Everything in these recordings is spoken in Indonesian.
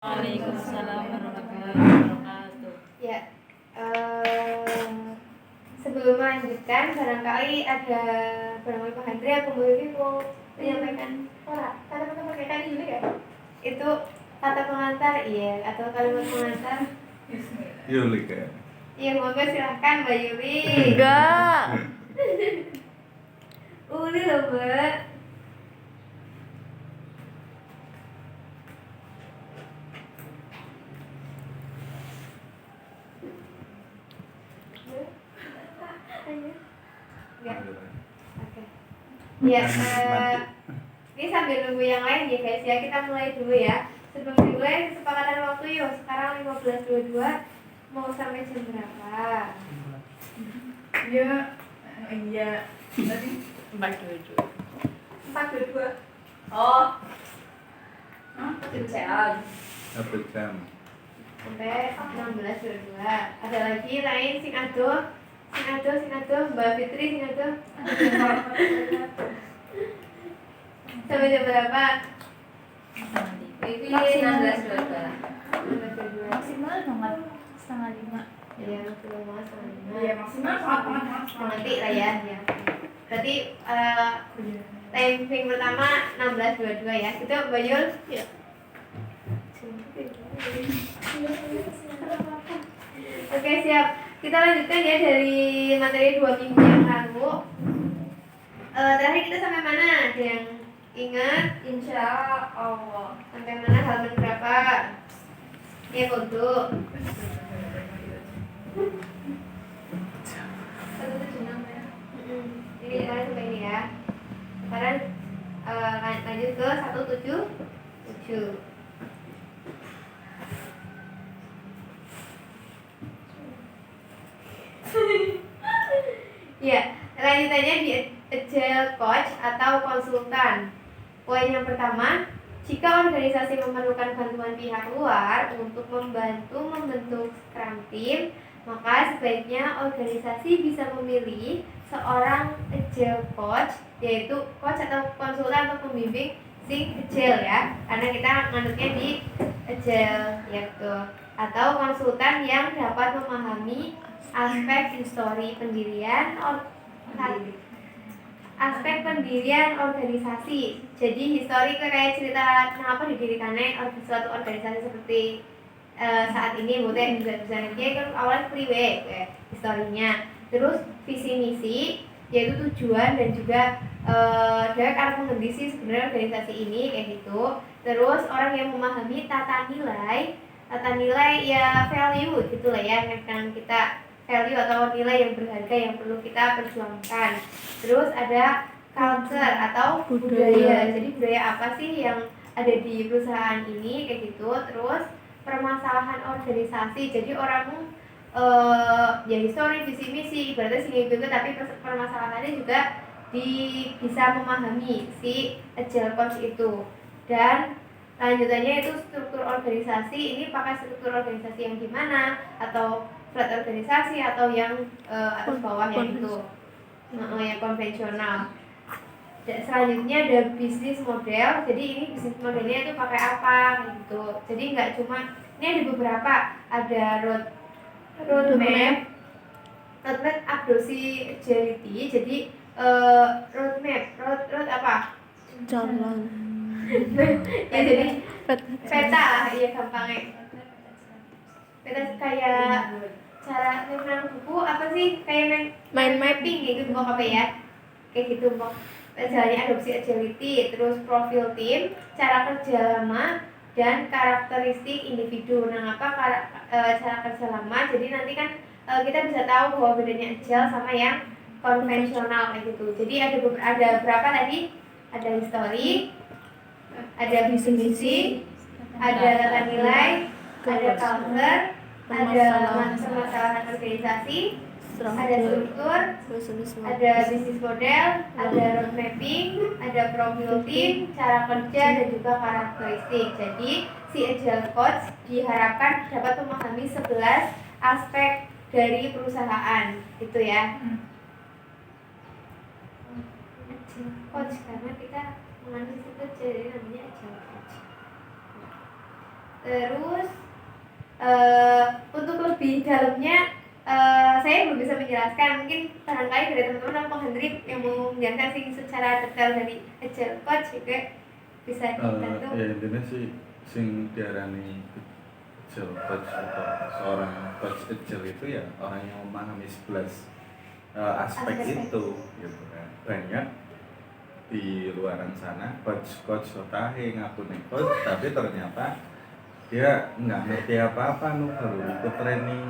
Waalaikumsalam warahmatullahi wabarakatuh. Ya, sebelum melanjutkan, barangkali Pak Handri atau Bu Vivi mau menyampaikan kata-kata pakai dulu ya? Itu kata pengantar, iya, atau kalimat pengantar? Yuli kayak. Iya, monggo silahkan Mbak Yuli. Enggak. Uli loh Mbak. Enggak. Oke. Ya, ini sambil nunggu yang lain ya guys ya, kita mulai dulu ya. Sebelum dimulai kesepakatan waktu yuk. Sekarang 15.22 mau sampai jam berapa? Iya. Tadi 4.22. 4.22. Oh. Jam. Satu jam. Sampai 16.22. Ada lagi lain sing adoh Mbak Fitri sing adoh. Sampai jam berapa? Ini 16.22. Maksimal banget 4:30. Iya, maksimal banget 5. Iya, maksimal banget. Nanti lah ya. Berarti timing pertama 16.22 ya. Itu Mbak Yul? Iya. Oke, siap. Kita lanjutkan ya dari materi 2 minggu yang lalu. Terakhir kita sampai mana? Ada yang ingat? Insya Allah. Sampai mana, halaman berapa? Ya, untuk 176 ya. Ini kemarin sampai ini ya. Sekarang lanjut ke 177. Ya, lanjutannya di agile coach atau konsultan. Poin yang pertama, jika organisasi memerlukan bantuan pihak luar untuk membantu membentuk Scrum Team, maka sebaiknya organisasi bisa memilih seorang agile coach, yaitu coach atau konsultan atau pembimbing sing agile ya, karena kita nganutnya di agile yaitu, atau konsultan yang dapat memahami aspek pendirian organisasi. Jadi histori itu kayak cerita kenapa didirikannya suatu organisasi seperti saat ini, mungkin bisa dia kan awalnya priwe historinya. Terus visi misi yaitu tujuan dan juga dia akan menghendisi sebenarnya organisasi ini kayak gitu. Terus orang yang memahami tata nilai ya value gitulah ya, yang kita value atau nilai yang berharga yang perlu kita perjuangkan. Terus ada culture atau budaya. Jadi budaya apa sih yang ada di perusahaan ini kayak gitu. Terus permasalahan organisasi. Jadi orang ya histori, visi misi ibaratnya sini juga, tapi permasalahannya juga bisa memahami si agile coach itu. Dan lanjutannya itu struktur organisasi. Ini pakai struktur organisasi yang gimana, atau flat organisasi atau yang atas bawah yang itu yang konvensional. Dan selanjutnya ada bisnis model. Jadi ini bisnis modelnya itu pakai apa gitu. Jadi nggak cuma ini, ada beberapa, ada roadmap Abdosi agility. Jadi road apa? Jalan. Ya jadi peta lah ya gampangnya. Peta kayak cara menang buku apa sih, kayak main mapping gitu pokoknya apa ya, kayak gitu pokok. Jalannya adopsi agility, terus profil tim, cara kerja lama, dan karakteristik individu. Nah, apa cara kerja lama? Jadi nanti kan kita bisa tahu bahwa bedanya agile sama yang konvensional kayak gitu. Jadi ada berapa tadi? Ada history, ada visi misi, ada tata nilai, ada culture, ada permasalahan organisasi, ada struktur, ada bisnis model, ada road mapping, ada profil tim, cara kerja, dan juga karakteristik. Jadi si agile coach diharapkan dapat memahami 11 aspek dari perusahaan gitu ya. Agile coach karena kita menganalisis itu, jadi namanya agile coach. Terus untuk lebih dalamnya saya belum bisa menjelaskan. Mungkin barangkali dari teman-teman Bang Hendrik yang mau menjelaskan sih secara detail dari Agile Coach juga bisa dibantu. Ya intinya sih sing diarani Agile Coach atau seorang coach Agile itu ya orang yang memahami 11 aspek itu gitu kan. Banyak di luaran sana coach sotahe ngaku nih coach tapi ternyata dia nggak ngerti apa-apa baru ikut training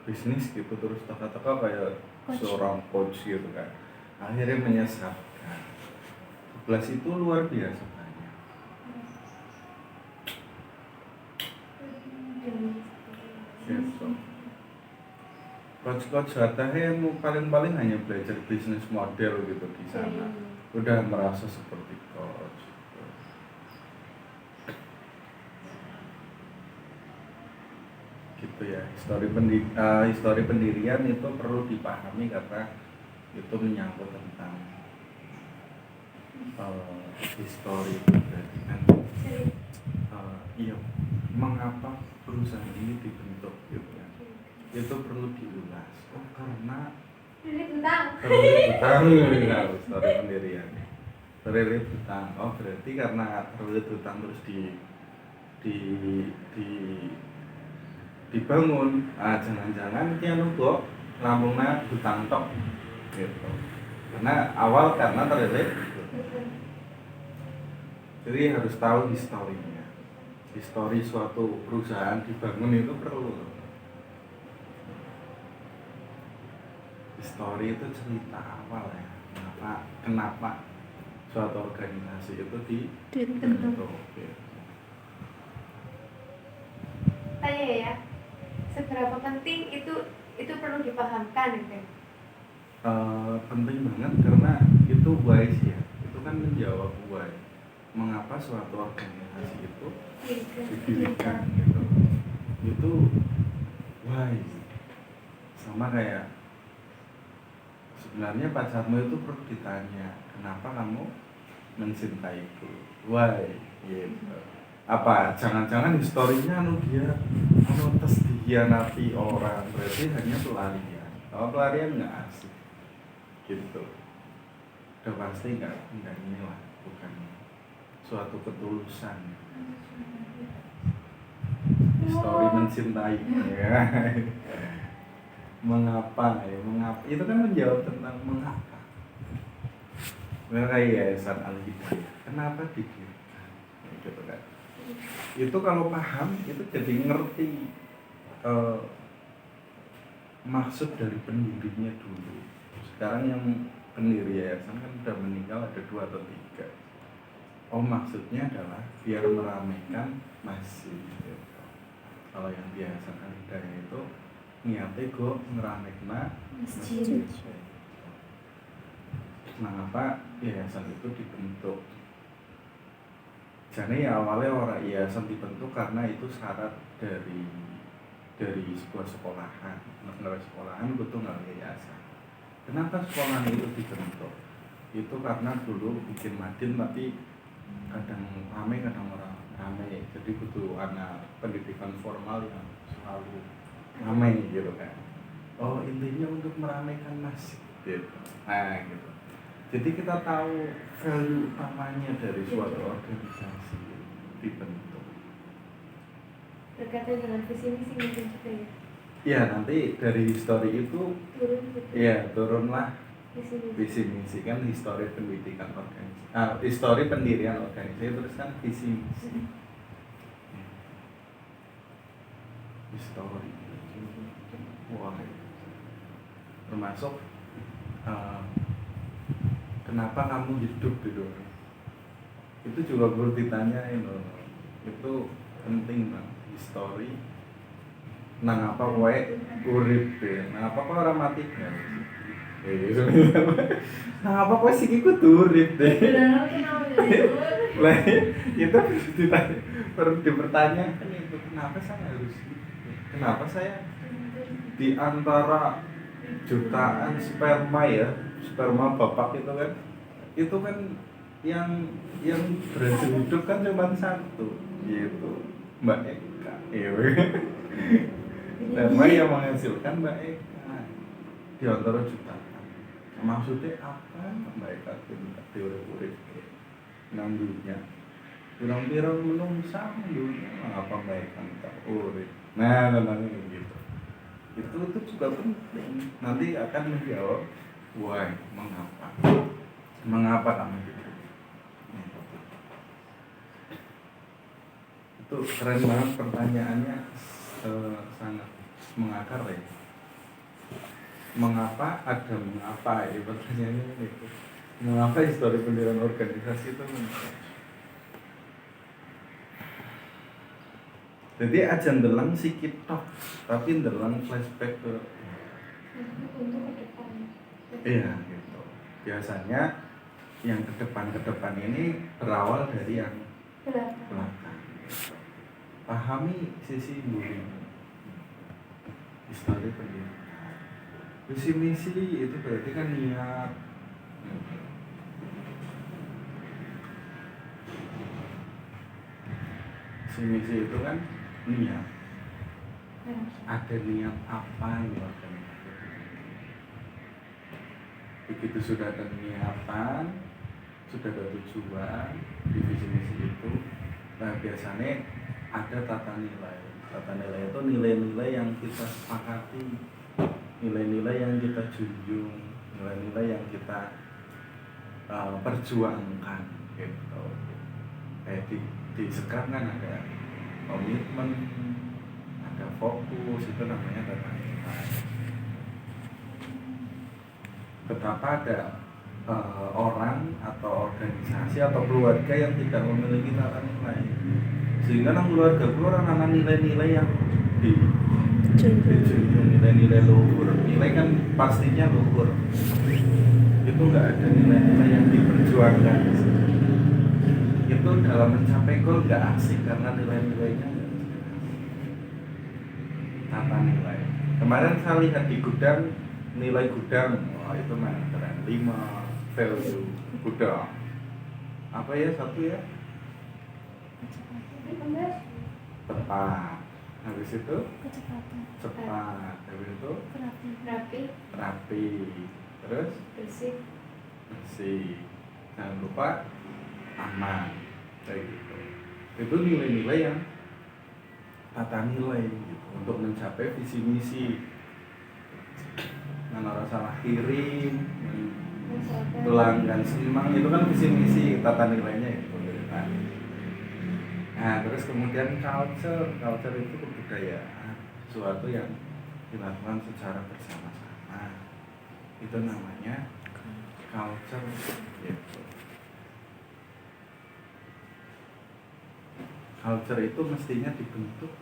bisnis gitu terus teka-teka kayak seorang coach gitu kan akhirnya menyesatkan. 11 itu luar biasa banyak. Gitu. Coach sotahe yang paling hanya belajar bisnis model gitu di sana udah merasa seperti coach gitu ya. Histori pendirian itu perlu dipahami karena itu menyangkut tentang histori itu berarti kan iya mengapa perusahaan ini dibentuk gitu kan itu perlu diulas karena terlilit hutang histori pendirian terlilit hutang berarti karena terlilit hutang terus dibangun jangan-jangan dia nunggu lambungnya hutang tok gitu karena terlilit jadi harus tahu historinya. Histori suatu perusahaan dibangun itu perlu. Histori itu cerita awal ya kenapa suatu organisasi itu dibentuk. Tanya ya, seberapa penting itu perlu dipahamkan gitu? Penting banget karena itu why sih ya. Itu kan menjawab why. Mengapa suatu organisasi itu didirikan gitu. Itu why. Sama kayak sebenarnya pacarmu itu perlu ditanya kenapa kamu mencintaiku why gitu. Apa jangan-jangan historinya dia tes dikhianati orang berarti hanya pelarian. Kalau pelarian nggak asik gitu udah pasti nggak inilah bukan suatu ketulusan. Histori mencintai ya. Mengapa itu kan menjawab tentang mengapa Yayasan Al-Hidayah kenapa didirikan gitu kan. Itu kalau paham itu jadi ngerti maksud dari pendirinya dulu. Sekarang yang pendiri yayasan kan udah meninggal ada 2 atau 3. Maksudnya adalah biar meramaikan masjid gitu. Kalau yang yayasan Al-Hidayah itu niatnya gue ngeramekin masjid. Mengapa yayasan itu dibentuk? Jadi awalnya orang yayasan dibentuk karena itu syarat dari sebuah sekolahan. Sekolahan butuh yayasan. Kenapa sekolahan itu dibentuk? Itu karena dulu bikin madin tapi kadang ramai kadang orang ramai. Jadi butuh anak pendidikan formal yang selalu ramai gitu kan. Intinya untuk meramaikan masjid gitu. Gitu. Jadi kita tahu value utamanya dari suatu organisasi dibentuk. Berkaitan dengan visi misi mungkin juga ya. Ya nanti dari histori itu turunlah visi misi kan histori pendidikan organisasi, histori pendirian organisasi terus kan visi misi. Histori. Wah. Termasuk kenapa kamu hidup gitu. Itu juga perlu ditanyain loh. Itu penting banget histori. Nang apa kowe urip deh. Nang apa kowe ora mati kan. Nang apa kowe siki kudu urip deh. Lah itu perlu dipertanyakan itu kenapa saya harus hidup? Kenapa saya di antara jutaan sperma bapak itu kan yang berhasil hidup kan cuma 1 gitu. Mbak Eka. Tema yang menghasilkan Mbak Eka di antara jutaan. Maksudnya apa Mbak Eka teori-teori nang dunia? Pirang-pirang menungsa dunia apa Mbak Eka tak urip. Nah, gitu. Itu juga penting. Nanti akan menjawab why, mengapa kamu gitu. Itu keren banget pertanyaannya, sangat mengakar ya. Mengapa ada mengapa ya pertanyaannya itu. Mengapa histori pendirian organisasi itu jadi aja ndelang sikit tok, tapi ndelang flashback ke untuk ke depan. iya gitu. Biasanya yang ke depan ini berawal dari yang belakang. Pahami sisi bumi, histori pendidikan, visi misi itu berarti kan niat. Visi misi itu kan niat. Ada niat apa yang organisasi? Begitu sudah ada niatan, sudah ada tujuan di visi misi itu, nah biasanya ada tata nilai. Tata nilai itu nilai-nilai yang kita sepakati, nilai-nilai yang kita junjung, nilai-nilai yang kita perjuangkan gitu. Kayak di sekarang kan ada komitmen, ada fokus, itu namanya tata nilai. Betapa ada orang atau organisasi atau keluarga yang tidak memiliki tata nilai, sehingga nang keluarga orang anak nilai-nilai yang dijunjung, nilai-nilai luhur. Nilai kan pastinya luhur, itu nggak ada nilai-nilai yang diperjuangkan. Itu dalam mencapai goal nggak asik karena nilai-nilainya tata nilai. Kemarin saya lihat di gudang, nilai gudang, wah itu mana keren, 5 value gudang. Apa ya satu ya? Tepat. Habis itu Kecepatan. cepat. Habis itu rapi. Terus bersih. Jangan lupa aman. Kayak gitu. Itu nilai-nilai yang tata nilai gitu, untuk mencapai visi misi. Nah, salah kirim, pelanggan senang, itu kan visi misi, tata nilainya itu. Nah, terus kemudian culture itu kebudayaan, sesuatu yang dilakukan secara bersama-sama. Itu namanya culture gitu. Culture itu mestinya dibentuk.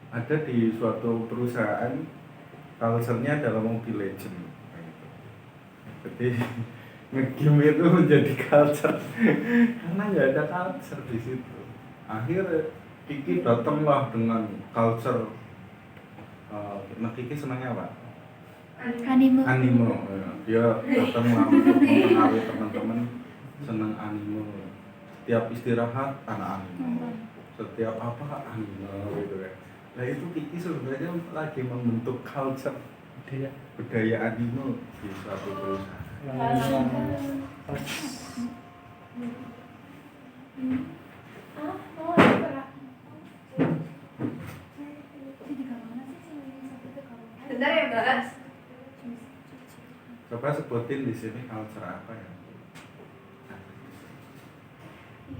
Ada di suatu perusahaan, culture-nya adalah Mobile Legend. Jadi nge-game itu menjadi culture karena nggak ada culture di situ. Akhirnya Kiki datanglah dengan culture. Kiki senangnya apa? Anime. Dia datanglah untuk mempengaruhi teman-teman senang anime. Setiap istirahat anak anime, setiap apa anime gitu kan. Nah itu Kiki sebenarnya lagi membentuk culture budaya anime di suatu perusahaan. Bentar ya Mbak. Coba sebutin di sini culture apa ya?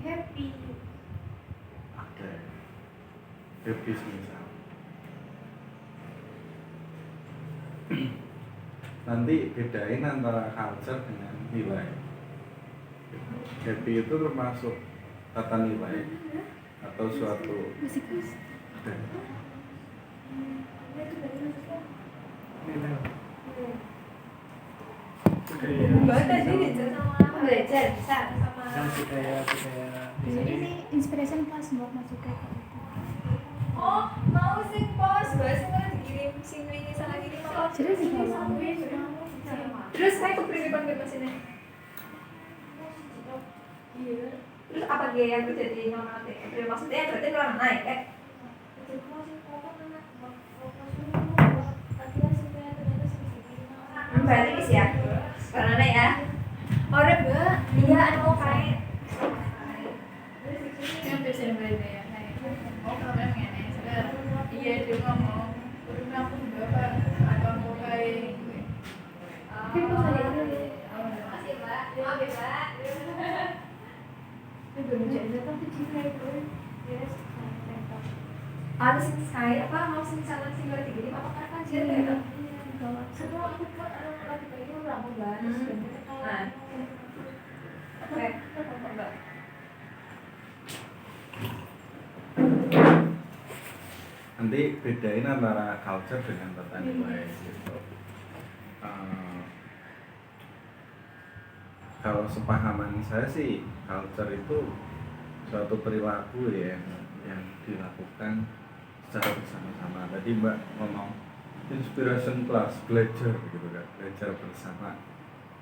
Happy. Oke. Happy misal. Nanti bedain antara culture dengan nilai. Happy itu termasuk tata nilai atau suatu Mbak tadi belajar bisa sama budaya Ini sih inspiration pas buat masuk ke oh mau sing pos bahas yang dikirim sing ini sana gini mau Jadi sih terus saya kepribadian bebas ini Terus apa dia yang terjadi normal maksudnya berarti orang naik berarti bis ya karena ya orang mbak iya ada mau kain Yang biasa berbeda ya. Oh kalau memang ini sekarang iya dia ngomong, udah aku berapa abang mau kayak gue. masih mbak maaf ya mbak Ini belum jadi tapi cinta itu. ada sing saya apa mau sing salah sing goreng gini apa kan sih itu Setelah aku buat lagi pergi ulang mbak. nah oke mbak Nanti bedain antara culture dengan tata nilai gitu. Kalau sepahaman saya sih culture itu suatu perilaku ya yang dilakukan secara bersama-sama. Tadi Mbak ngomong inspiration class, belajar gitu kan, belajar bersama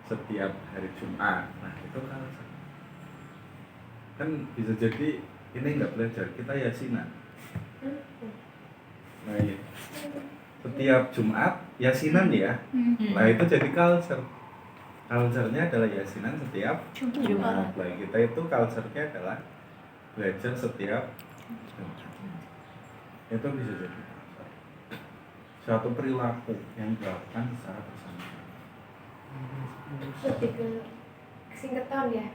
setiap hari Jumat. Nah itu culture. Kan bisa jadi ini nggak belajar, kita yasinan. Nah iya. Setiap Jumat yasinan ya. Nah itu jadi culture. Culture-nya adalah yasinan setiap Jumat. Nah, kita itu culture-nya adalah belajar setiap Jumat. Itu bisa jadi culture. Suatu perilaku yang dilakukan secara bersama-sama. lebih ke singketan ya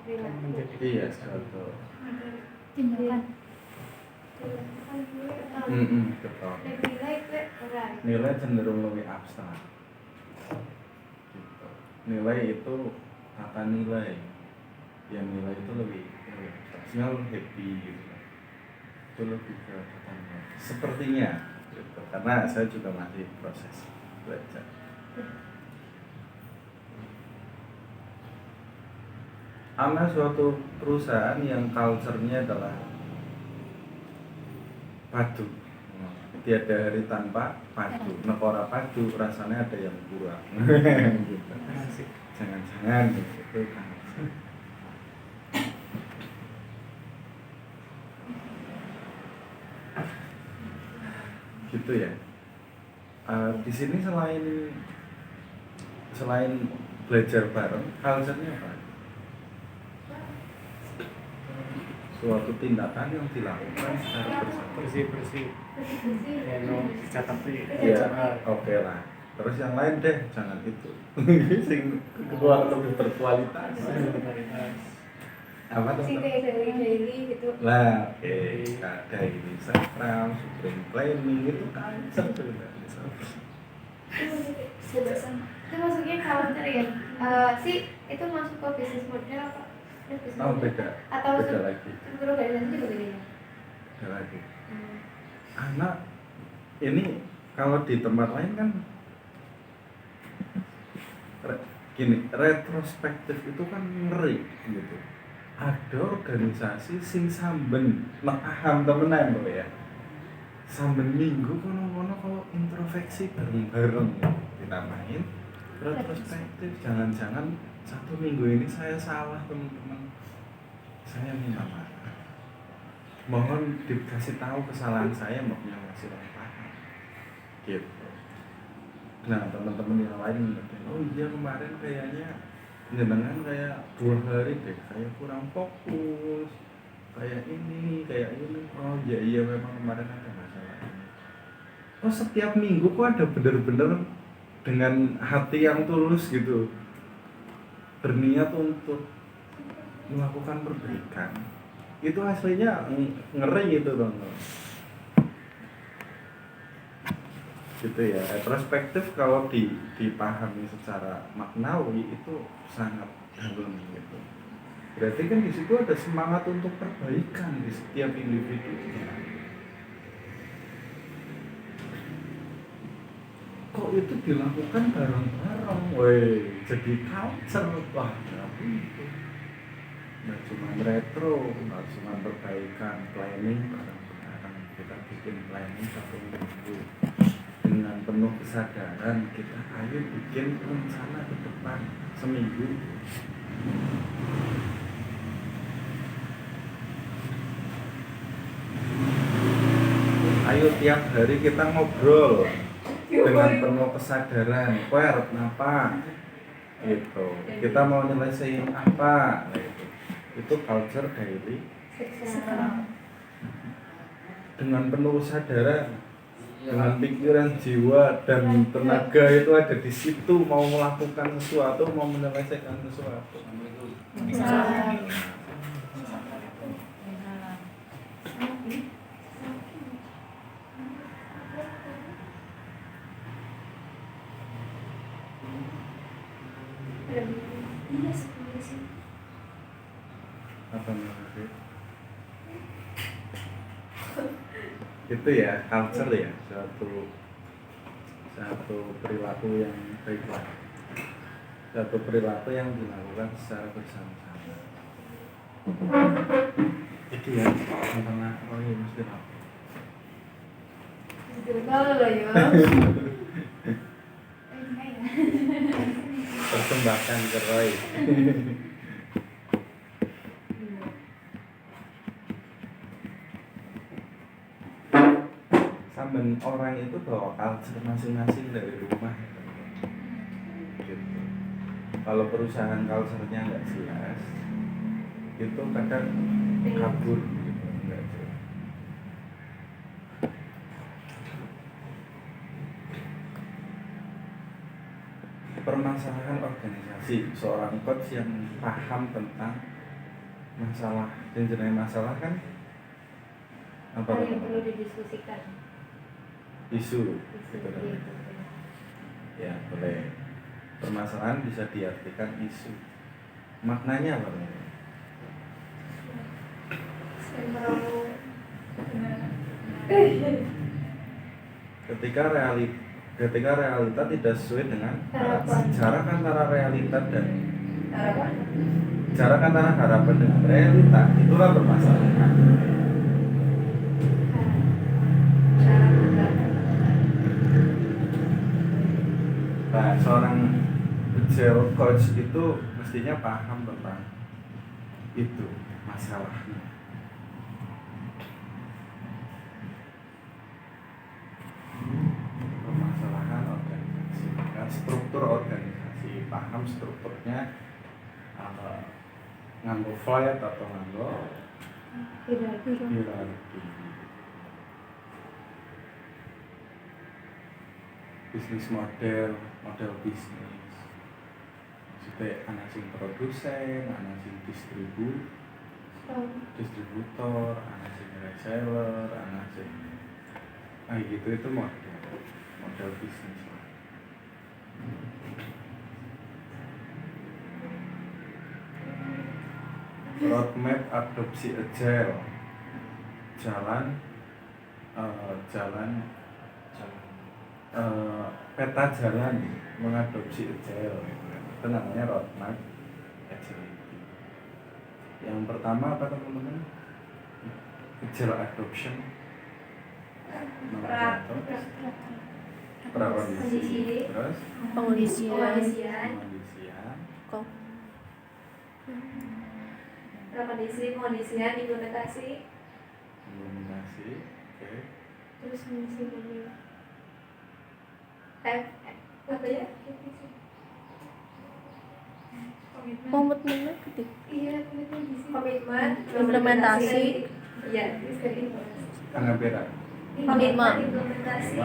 Iya, suatu Tindakan. betul. nilai itu orang Nilai cenderung lebih abstrak. Gitu. Nilai itu tata nilai. Yang nilai itu lebih abstrak. Misalnya happy gitu. Itu lebih ke tata nilai. Sepertinya gitu. Karena saya juga masih proses belajar. Ada suatu perusahaan yang culture-nya adalah padu. Tiada hari tanpa padu. Nekora padu rasanya ada yang kurang. Gitu. Jangan-jangan itu kan. Gitu ya. Di sini selain belajar bareng, culture-nya apa? Suatu tindakan yang dilakukan secara bersama. bersih ya no catat Ya, oke lah. Terus yang lain deh, jangan itu. Sing keluar lebih berkualitas. Apa sih tuh? kayak daily gitu Lah, oke, ada ini Instagram, Supreme Planning itu kan sebenarnya. itu maksudnya culture ya sih itu masuk ke bisnis model apa bisnis Oh model? beda, atau beda lagi, struktur organisasi juga beda ya beda lagi. Anak ini kalau di tempat lain kan gini, retrospektif itu kan ngeri gitu. Ada organisasi sing samben paham temenan loh ya. Samben minggu kono-kono kok introspeksi bareng-bareng gitu. Dinamain retrospektif. Jangan-jangan satu minggu ini saya salah teman-teman. Saya minta maaf. Mohon dikasih tahu kesalahan saya, maknya masih paham. Gitu. Nah teman-teman yang lain mungkin, oh iya kemarin kayaknya jenengan kayak 2 hari deh kayak kurang fokus kayak ini oh iya memang kemarin ada masalah ini. Oh setiap minggu kok ada bener-bener dengan hati yang tulus gitu berniat untuk melakukan perbaikan, itu aslinya ngeri gitu dong. Gitu ya, retrospektif kalau dipahami secara maknawi itu sangat dalam gitu. Berarti kan di situ ada semangat untuk perbaikan di setiap individunya. Kok itu dilakukan bareng-bareng, woi, jadi culture, wah, itu. Nggak cuma retro, nggak cuma perbaikan, planning bareng-bareng. Kita bikin planning 1 minggu. Dengan penuh kesadaran kita ayo bikin rencana ke depan seminggu. ayo tiap hari kita ngobrol dengan penuh kesadaran. Kowe arep napa? Gitu. Kita mau nyelesain apa? Nah, itu culture daily dengan penuh kesadaran, dengan pikiran, jiwa dan tenaga itu ada di situ, mau melakukan sesuatu, mau menyelesaikan sesuatu. Apa namanya? Itu ya culture ya, satu perilaku yang baiklah, satu perilaku yang dilakukan secara bersama-sama. Itu ya tentang oh iya mesti apa? Tahu loh yo. Persembahkan ke Roy. Sambil orang itu bawa culture masing-masing dari rumah. Gitu. Kalau perusahaan culture-nya nggak jelas, itu kadang kabur gitu, nggak jelas. Permasalahan organisasi, seorang coach yang paham tentang masalah dan jenis masalah kan apa hal yang perlu didiskusikan. isu gitu kan. Ya boleh, permasalahan bisa diartikan isu, maknanya apa? Ketika realita tidak sesuai dengan jarak antara realita dan jarak antara harapan dengan realita, itulah permasalahan. Nah, seorang agile coach itu mestinya paham tentang itu masalahnya. Permasalahan organisasi, kan struktur organisasi, paham strukturnya, nganggo flight atau nganggo hierarki. Bisnis model bisnis. Maksudnya ana sing produsen, ana sing distributor, ana sing reseller, ana sing gitu, itu model bisnis. Roadmap adopsi agile, peta jalan mengadopsi agile, itu namanya roadmap agility. Yang pertama apa teman-teman? Agile adoption, prakondisi, terus Pengondisian. Pengondisian, implementasi. Oke. Terus misi apa ya? Komitmen ketik. Iya, komitmen, Implementasi. Iya, Anggaran. komitmen, implementasi,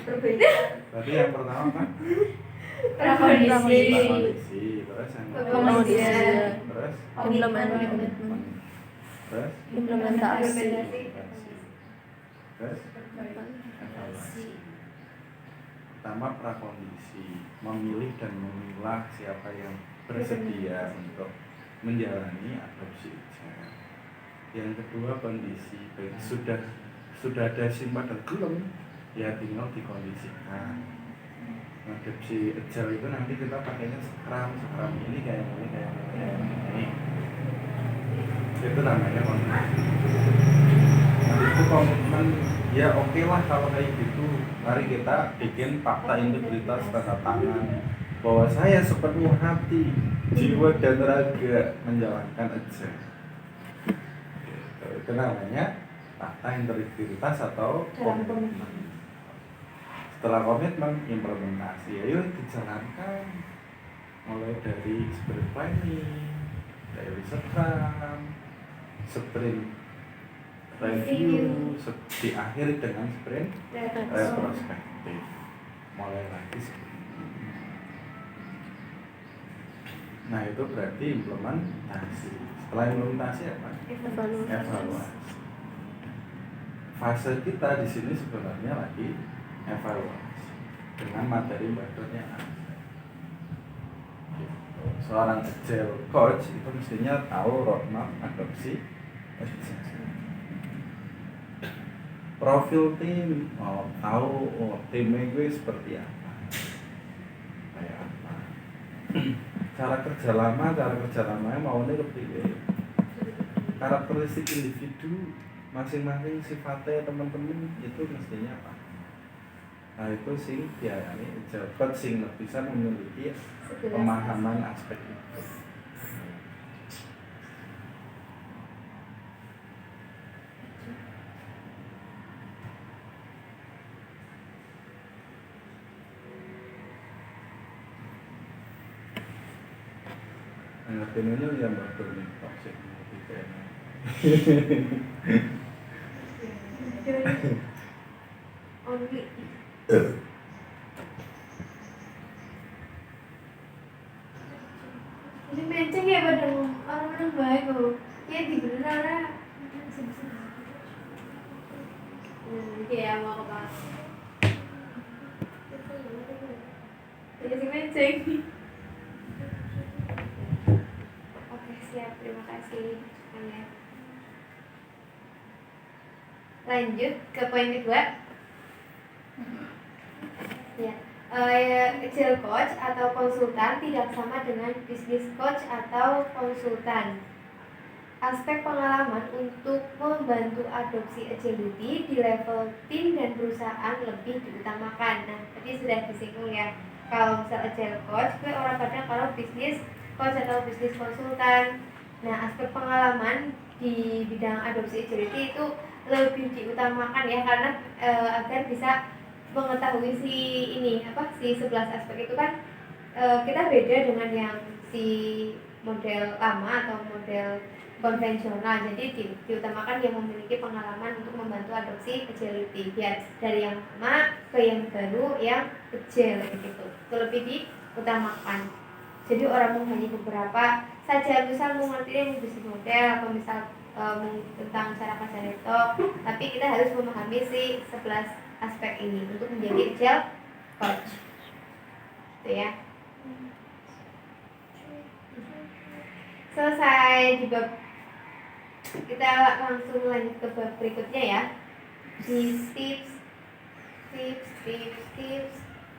perbaikan. Berarti yang pertama apa? Prakondisi, Terus yang pengondisian, terus terus Implementasi. terus evaluasi. Pertama prakondisi, memilih dan memilah siapa yang bersedia untuk menjalani adopsi agile. Yang kedua kondisi, sudah ada SIM pada belum, ya tinggal dikondisikan. Adopsi agile itu nanti kita pakainya Scrum ini kayak ini. Itu namanya kondisi. Nanti itu komitmen, ya oke lah kalau kayak gitu. Mari kita bikin fakta integritas tanda tangan bahwa saya sepenuh hati, jiwa dan raga menjalankan agile. Itu namanya fakta integritas atau Dalam komitmen. Setelah komitmen, implementasi, ayo dijalankan mulai dari sprint planning, dari scrum, sprint review, diakhiri dengan sprint retrospektif. Mulai lagi seperti itu. Nah itu berarti implementasi. Setelah implementasi apa? Evaluasi. Fase kita di sini sebenarnya lagi evaluasi dengan materi background yang ada. Gitu. Seorang agile coach itu mestinya tahu roadmap adopsi efisiensi. Profil tim, tahu timnya gue seperti apa, kayak apa. Cara kerja lamanya maunya kepiye. Karakteristik individu masing-masing sifatnya teman-teman itu mestinya apa. Nah itu sing diarani jabat sing bisa memiliki pemahaman aspek itu. Ngerti ini yang berturut toxic ketika only ini menceng ya pada orang-orang baik kok ya di beneran kayak mau ke bawah jadi si menceng. Oke siap, terima kasih Anya. Lanjut ke poin kedua. Ya, agile coach atau konsultan tidak sama dengan business coach atau konsultan. Aspek pengalaman untuk membantu adopsi agility di level tim dan perusahaan lebih diutamakan. Nah, tadi sudah disinggung ya. Kalau misal agile coach, gue orang kadang kalau business coach atau business konsultan. Nah, aspek pengalaman di bidang adopsi agility itu lebih diutamakan ya karena agar bisa mengetahui si 11 aspek itu kan kita beda dengan yang si model lama atau model konvensional. Jadi diutamakan yang memiliki pengalaman untuk membantu adopsi agility biar dari yang lama ke yang baru yang agile gitu. Itu lebih diutamakan. Jadi orang hanya beberapa saja misal mengerti bisnis model atau misal tentang cara kerja laptop, tapi kita harus memahami si 11 aspek ini untuk menjadi agile coach. Itu ya. Selesai di bab, kita langsung lanjut ke bab berikutnya ya. Di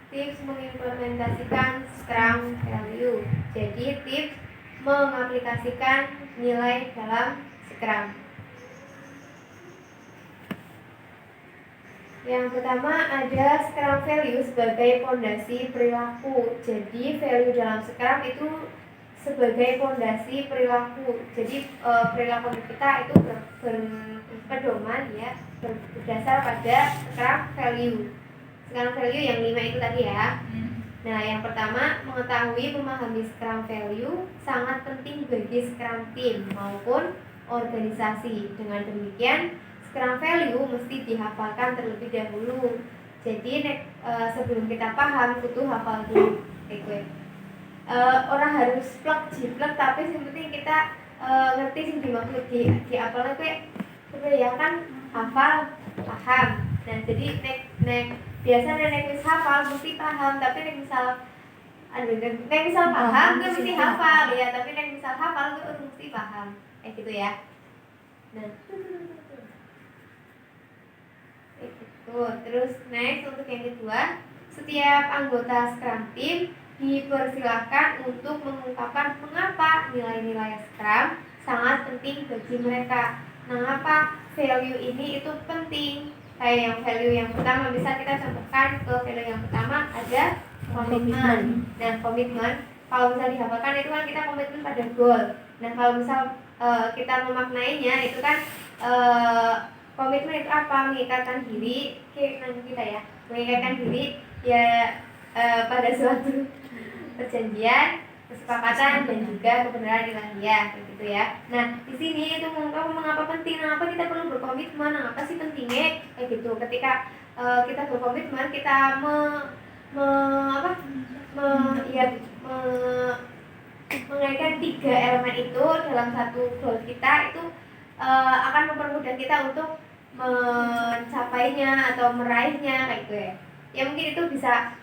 tips mengimplementasikan Scrum value. Jadi tips mengaplikasikan nilai dalam Scrum. Yang pertama ada Scrum value sebagai fondasi perilaku. Jadi value dalam Scrum itu sebagai fondasi perilaku. Jadi perilaku kita itu berpedoman ya, berdasar pada Scrum value. Scrum value yang 5 itu tadi ya. Nah, yang pertama, mengetahui memahami Scrum value sangat penting bagi Scrum team maupun organisasi. Dengan demikian, Scrum value mesti dihafalkan terlebih dahulu. Jadi sebelum kita paham, kudu hafal dulu. Orang harus plek jiplek, tapi yang penting kita ngerti sing dimaksud di apalnya ya kan hafal, paham. Nah, jadi biasanya nek wis hafal mesti paham, tapi nek misal paham gue mesti hafal ya, tapi nek misal hafal gue mesti paham. Gitu ya. Nah, gitu. Terus next untuk yang kedua, setiap anggota Scrum team dipersilakan untuk mengungkapkan mengapa nilai-nilai Scrum sangat penting bagi mereka. Mengapa value ini itu penting? Kayak yang value yang pertama, bisa kita contohkan ke value yang pertama ada komitmen. Nah, komitmen kalau misal dihafalkan itu kan kita komitmen pada goal. Nah, kalau misal kita memaknainya itu kan Komitmen itu apa? Mengikatkan diri, kita ya, mengikatkan diri ya pada suatu perjanjian, kesepakatan dan juga kebenaran ilahiyah gitu ya. Nah di sini itu mengapa penting, mengapa kita perlu berkomitmen, apa sih pentingnya kayak gitu. Ketika kita berkomitmen, kita mengaitkan 3 elemen itu dalam satu goal kita itu akan mempermudah kita untuk mencapainya atau meraihnya kayak gitu ya. Ya mungkin itu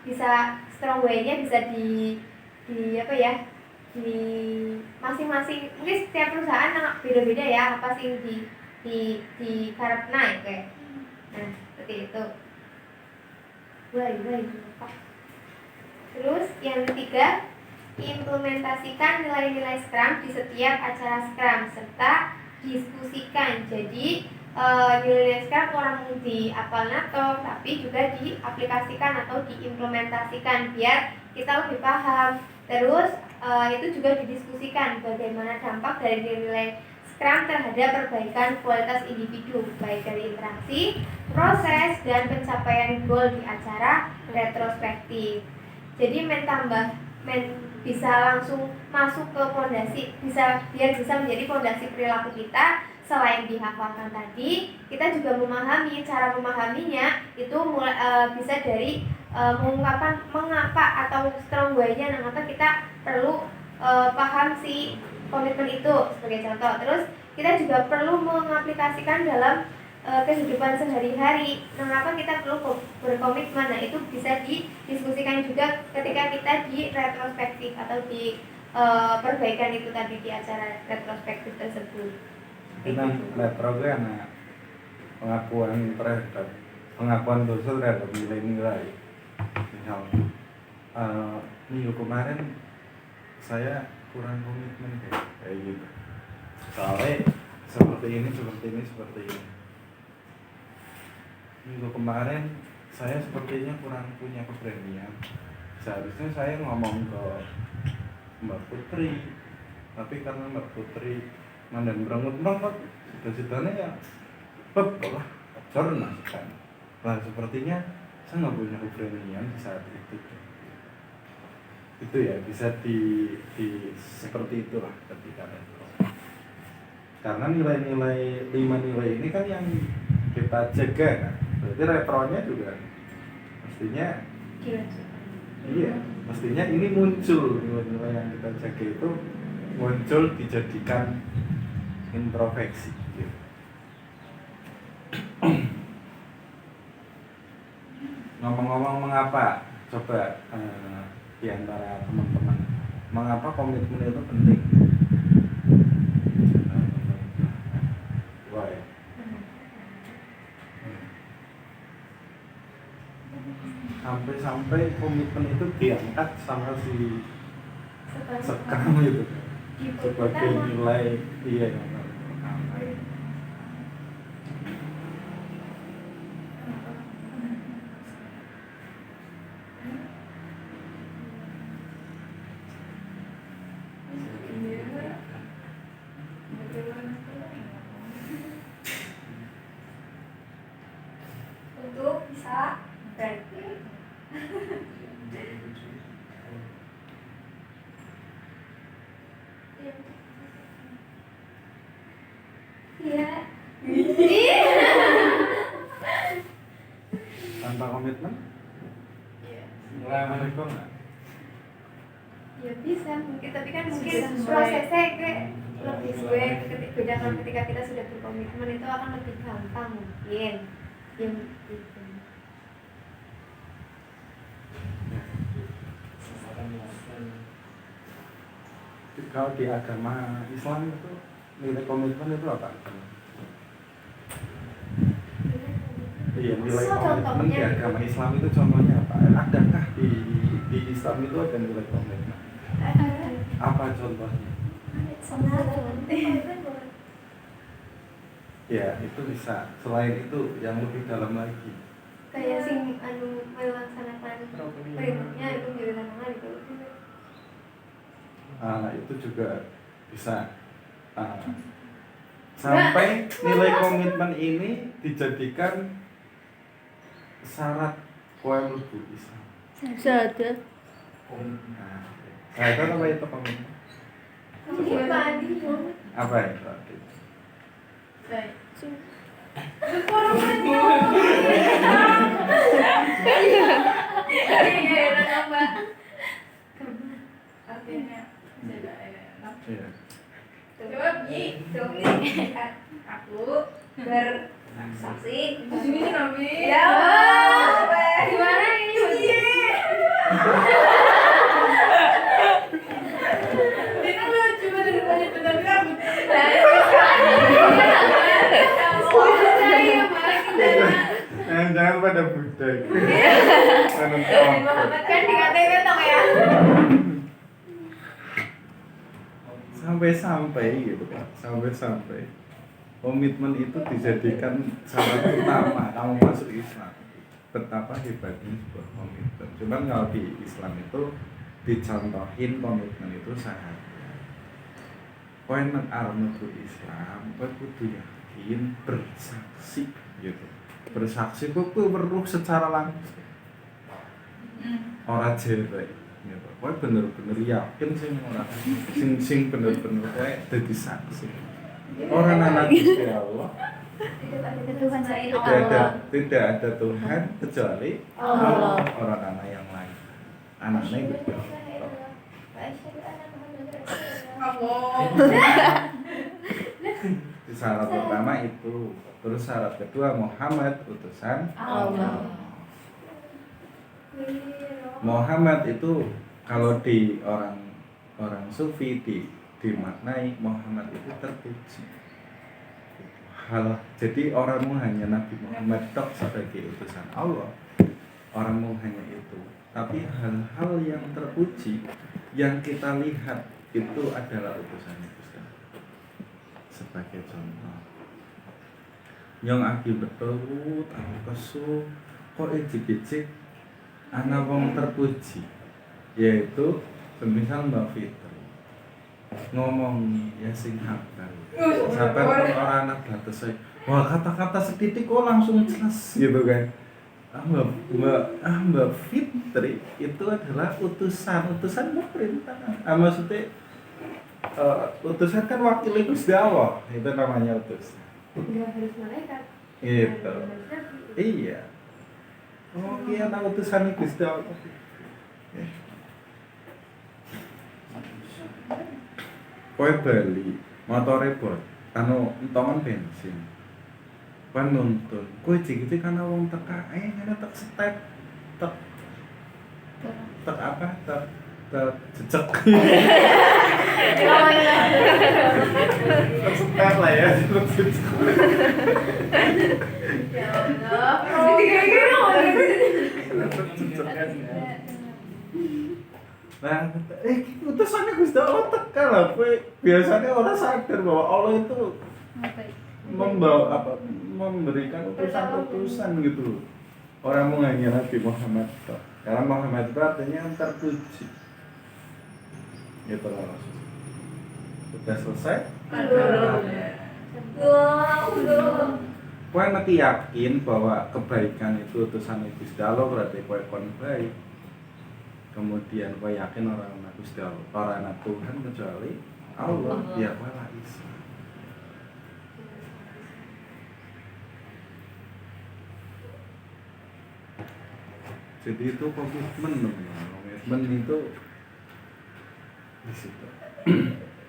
bisa strong way-nya bisa di apa ya, di masing-masing, mungkin setiap perusahaan beda-beda ya apa sih di karepna gitu ya. Nah seperti itu. Terus yang ketiga, implementasikan nilai-nilai Scrum di setiap acara Scrum serta diskusikan. Jadi nilai-nilai Scrum orang dihafal nato, tapi juga diaplikasikan atau diimplementasikan biar kita lebih paham. Terus itu juga didiskusikan bagaimana dampak dari nilai Scrum terhadap perbaikan kualitas individu, baik dari interaksi, proses, dan pencapaian goal di acara retrospektif. Jadi bisa langsung masuk ke fondasi, biar bisa menjadi fondasi perilaku kita. Selain dihafalkan tadi, kita juga cara memahaminya itu bisa dari mengungkapkan mengapa atau strong way-nya, mengapa kita perlu paham si komitmen itu sebagai contoh. Terus kita juga perlu mengaplikasikan dalam kehidupan sehari-hari. Mengapa kita perlu berkomitmen? Nah itu bisa didiskusikan juga ketika kita di retrospektif atau di perbaikan itu tadi di acara retrospektif tersebut. Kita retro kan pengakuan dosa terhadap nilai-nilai. Misal minggu kemarin saya kurang komitmen kayak gitu. Soalnya seperti ini. Minggu kemarin saya sepertinya kurang punya keberanian. Seharusnya saya ngomong ke Mbak Putri, tapi karena Mbak Putri mandan berangut-berangut, sudah-sudahnya ya lah, jornas kan. Nah sepertinya saya nggak punya keberanian di saat itu. Itu ya bisa di seperti itulah ketika retro. Karena nilai-nilai 5 nilai ini kan yang kita jaga kan. Berarti retronya juga mestinya mestinya ini muncul nilai-nilai yang kita jaga itu muncul dijadikan introspeksi gitu. Ngomong-ngomong mengapa, coba di antara teman-teman, mengapa komitmen itu penting? Why? Sampai komitmen itu diangkat sama si Scrum itu sebagai nilai untuk bisa berarti iya. Tanpa komitmen? Iya. Nilai itu enggak? Ya bisa mungkin, tapi kan mungkin prosesnya kayak lebih gue beda kan ketika kita sudah berkomitmen itu akan lebih gampang mungkin yang gitu. Kalau di agama Islam itu nilai komitmen itu apa? Iya, nilai komitmen di agama Islam itu contohnya apa? Adakah di Islam itu ada nilai komitmen? Apa contohnya? Ya, itu bisa. Selain itu yang lebih dalam lagi. Kayak sing melaksanakan perintahnya itu dilaksanakan itu. Itu juga bisa sampai nilai komitmen ini dijadikan syarat kowe mlebu Islam. Syahadat. Nah, saya tahu apa itu komitmen. Apa itu? Baik. Artinya tidak enak. Iya. Jawab Yi. Aku bersaksi. Di sini Nabi. Ya. Gimana ini? Ini lucu banget depannya benar kamu. Jangan pada budak. Muhammad kan di KTP dong ya. Sampai-sampai gitu Pak. Sampai-sampai komitmen itu dijadikan syarat utama kamu masuk Islam. Betapa hebatnya sebuah komitmen. Cuman kalau di Islam itu dicontohin komitmen itu syarat. Kowe nek arep mlebu Islam, kowe kudu yakin bersaksi gitu. Bersaksi kok kowe weruh secara langsung. Ora jerek gitu. Kowe bener-bener yakin sing bener-bener kowe dadi saksi. Ora ana Gusti Allah. Tuhan selain Tidak ada Tuhan kecuali Allah. Orang anak yang lain. Anaknya Gusti Allah. Syarat pertama itu. Terus syarat kedua Muhammad utusan Allah. Muhammad itu kalau di orang sufi dimaknai Muhammad itu terpuji. Jadi orangmu hanya Nabi Muhammad tok sebagai utusan Allah. Orangmu hanya itu. Tapi hal-hal yang terpuji yang kita lihat itu adalah utusan Gusti Allah. Sebagai contoh, yang aki betul, aku kesu, kok ejik-ejik, ana wong terpuji, yaitu semisal Mbak Fitri ngomongi ya sing sabar. Sabar pun orang anak batas saya. Wah kata-kata setitik kok langsung jelas gitu kan. Mbak Fitri itu adalah utusan pemerintah. Maksudnya utusan kan wakil Gusti Allah, itu namanya utusan. Enggak harus malaikat. Gitu. Iya. Oh iya, nah utusan Gusti Allah. Kowe bali motore bot anu entongan bensin kowe nuntun kowe jigite kana wong teka ngene tek step tek apa tek jejak tek step lah ya tek jejak Ya Allah. Nah, utusannya Gusti Allah teka lah, kowe biasanya orang sadar bahwa Allah itu memberikan utusan-utusan gitu. Orang mau hanya Nabi Muhammad toh. Karena Muhammad itu artinya terpuji. Gitu lah maksudnya. Sudah selesai? Kowe mesti yakin bahwa kebaikan itu utusan Gusti Allah berarti kowe kon baik. Kemudian kowe yakin orang anak Gusti Allah, orang anak Tuhan kecuali Allah, ya kowe lah Islam. Jadi itu komitmen itu di situ.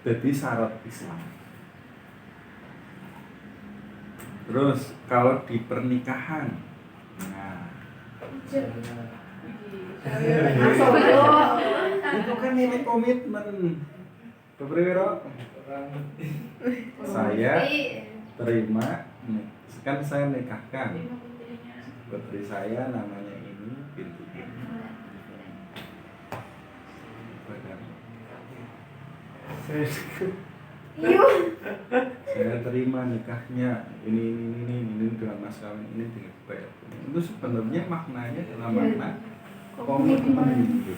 Jadi syarat Islam. Terus kalau di pernikahan, nah itu kan nilai komitmen. Keberapa? Saya terima, kan saya nikahkan. Putri saya namanya ini, binti ini. Saya terima nikahnya ini dengan mas kawin ini dengan bayar. Itu sebenarnya maknanya dalam makna komitmen gitu.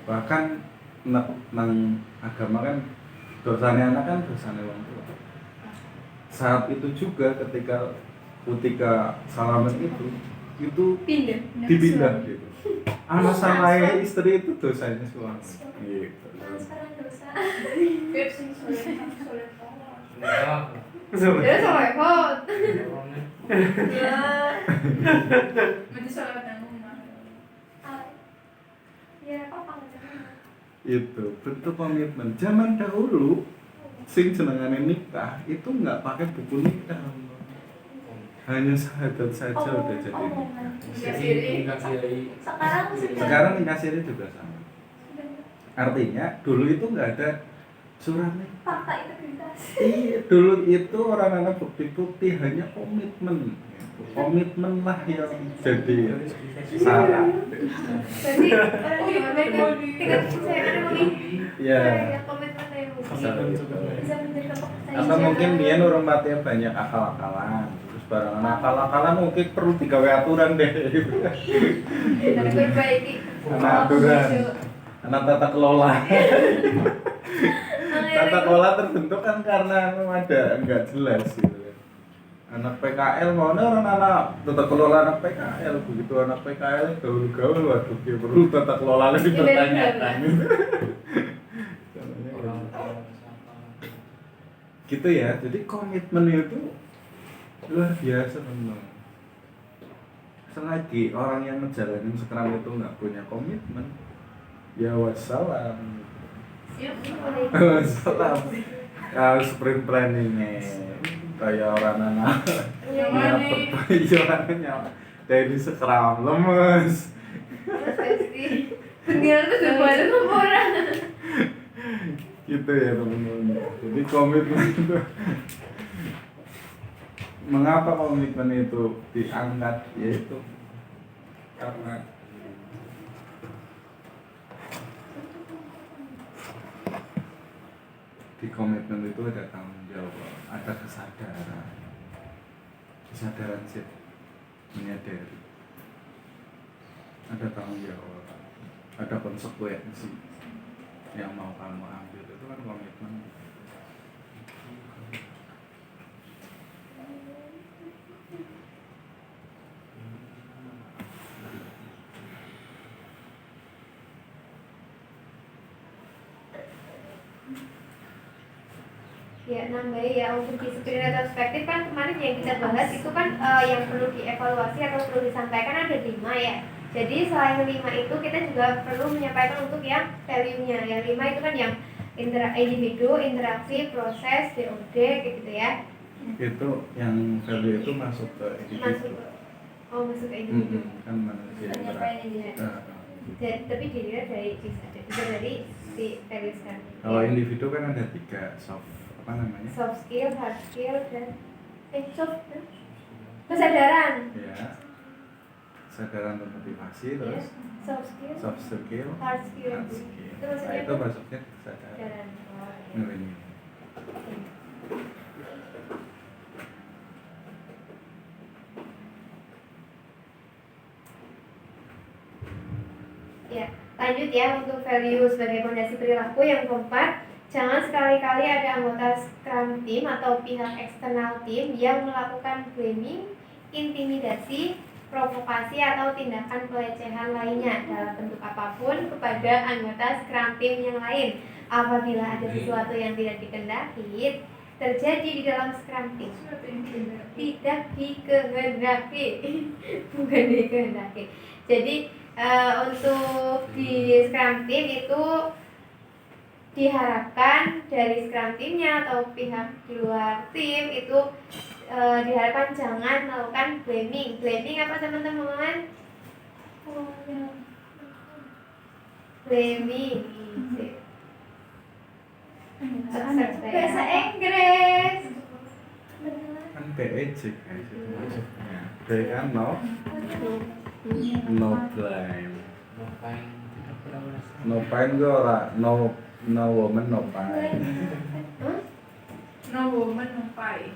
Bahkan nang agama kan dosanya anak kan dosanya orang tua. Saat itu juga ketika salaman itu pindah dipindah gitu. Anak salahnya istri itu dosanya suami. Gitu. Transferan dosa. beb sing soleh Nah, Jadi solehot. mesti soleh nang rumah Ya apa nggak? Itu bentuk komitmen. Zaman dahulu sing jenengane nikah itu nggak pakai buku nikah. Hanya syahadat saja udah jadi nikah. enggak kiai. Sekarang sudah. Sekarang nikah siri juga sama. Artinya dulu itu nggak ada surat nikah. Fakta integritas. Iya, dulu itu orang-orang bukti-bukti hanya komitmen. Komitmen lah yang jadi syarat. Berarti orang gimana kan tingkat kepercayaan mau nih. Ya. Komitmen yang Bisa gitu. Bisa menjaga kepercayaan. Atau mungkin dia orang mati banyak akal-akalan. Terus barang akal-akalan mungkin perlu digawe aturan deh. dan perbaiki. Anak aturan. Anak tata kelola. Tata kelola terbentuk kan karena ada nggak jelas gitu kan. Anak PKL maunya orang anak tata kelola anak PKL, begitu anak PKL gaul-gaul waduh dia perlu tata kelola lebih dipertanyakan Orang siapa? gitu ya. Jadi komitmen itu luar biasa memang. Selagi orang yang menjalani sekarang itu nggak punya komitmen, ya wassalam. siap Wassalam. Kalau sprint planningnya kayak orang anak orang dari sekeram lemes. Terus pasti benar tuh semuanya tuh orang. Gitu ya teman-teman. Jadi komitmen itu mengapa komitmen itu diangkat, yaitu karena di komitmen itu ada tanggung jawab, ada kesadaran sih, menyadari, ada tanggung jawab, ada konsekuensi yang mau kamu ambil. Itu kan komitmen. Ya nambahin ya, untuk disiplin retrospektif kan kemarin yang kita bahas itu kan yang perlu dievaluasi atau perlu disampaikan ada 5 ya. Jadi selain 5 itu kita juga perlu menyampaikan untuk yang value-nya. Yang 5 itu kan yang individu, interaksi, proses, DOD kayak gitu ya. Itu yang value itu masuk ke individu. Masuk ke individu. Kan manusia Penyampaian interaksi. ini. Tapi dilihat dari si values kan. Kalau Ya. individu kan ada 3 apa namanya? Soft skill, hard skill, dan kesadaran. Ya, kesadaran dan motivasi, terus Soft skill, soft skill, hard skill. hard skill. Itu Nah, maksudnya itu masuknya kesadaran. kesadaran. Oh, iya. Nah, ini. Ya, lanjut ya untuk value sebagai fondasi perilaku yang keempat. Jangan sekali-kali ada anggota Scrum Team atau pihak eksternal tim yang melakukan blaming, intimidasi, provokasi atau tindakan pelecehan lainnya dalam bentuk apapun kepada anggota Scrum Team yang lain. Apabila ada sesuatu yang tidak dikehendaki terjadi di dalam Scrum Team, tidak dikehendaki, bukan dikehendaki. Jadi untuk di Scrum Team itu diharapkan dari Scrum Teamnya atau pihak di luar tim itu diharapkan jangan melakukan blaming. Blaming apa teman-teman? Blaming. Bahasa Inggris. Kan BEJ guys itu masuknya. B kan no blame. Ngapain? No pain gue ora, no woman no pain. no woman no pie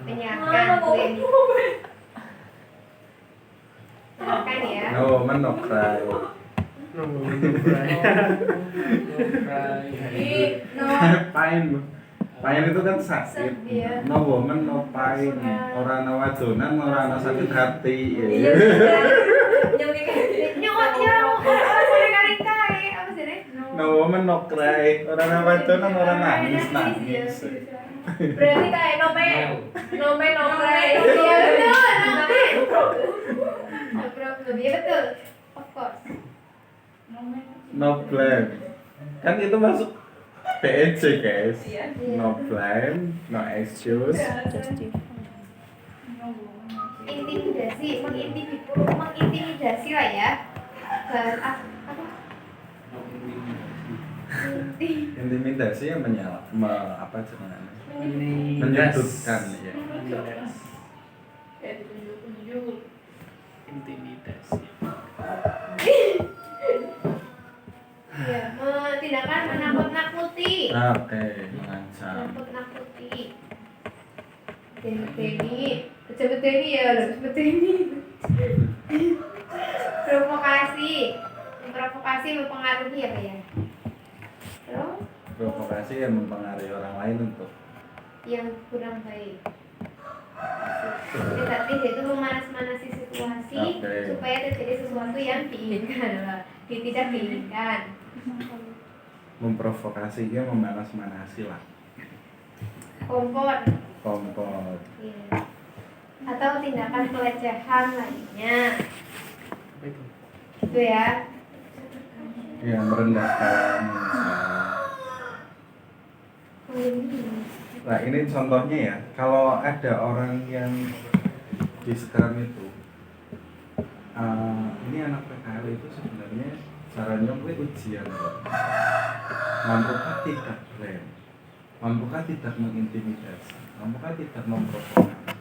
Menyiapkan blaming. Menyiapkan ya. No woman no cry. Pain. Pain itu kan sakit. Iya. No woman, no pain. Orang no wadonan, orang no sakit hati. Iya. Nyumi kayak Nyuwat ya orang boleh kali apa sih deh? No woman, no cry. Orang no wadonan, orang nangis. berarti kayak nome no cry. Iya betul, no problem. Iya betul, of course. No blame. Kan itu masuk PEC guys. Iya. No blame, no excuse. Intimidasi, mengintimidasi lah ya. Apa? Intimidasi yang apa sebenarnya? Menyudutkan ya. Kayak ditunjuk-tunjuk. Intimidasi. Iya, tindakan menakut-nakuti. Oke, mengancam. Menakut-nakuti. Beteni ya, beteni. Provokasi mempengaruhi apa ya? Terus Provokasi yang mempengaruhi orang lain untuk yang kurang baik. Tidak itu memanas-manasi situasi Oke. supaya terjadi sesuatu yang diinginkan, tidak diinginkan. memprovokasi dia memanas-manasi lah. Kompor. Iya. Atau tindakan pelecehan lainnya. Apa itu? Itu ya. Yang merendahkan. Nah ini contohnya ya, kalau ada orang yang di sekarang itu, ini anak PKL itu sebenarnya caranya ujian, mampukah tidak blame, mampukah tidak mengintimidasi, mampukah tidak memprovokasi,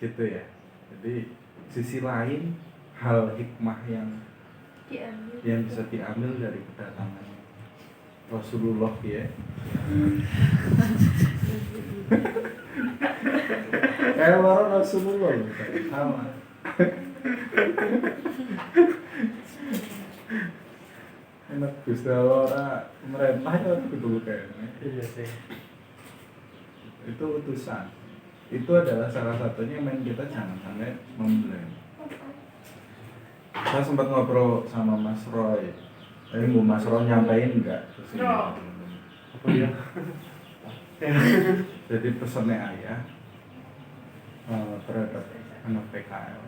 gitu ya. Jadi sisi lain hal hikmah yang bisa diambil dari kedatangan Rasulullah ya. Kayak orang Rasulullah loh, sama. Enak Gusti Allah merintah ya betul kayaknya. Iya sih. Itu utusan. Itu adalah salah satunya yang kita jangan sampai memblame. Saya sempat ngobrol sama Mas Roy. Bu Mas Roy nyampein enggak? Roy. Apa ya? Jadi pesannya ayah terhadap anak PKL,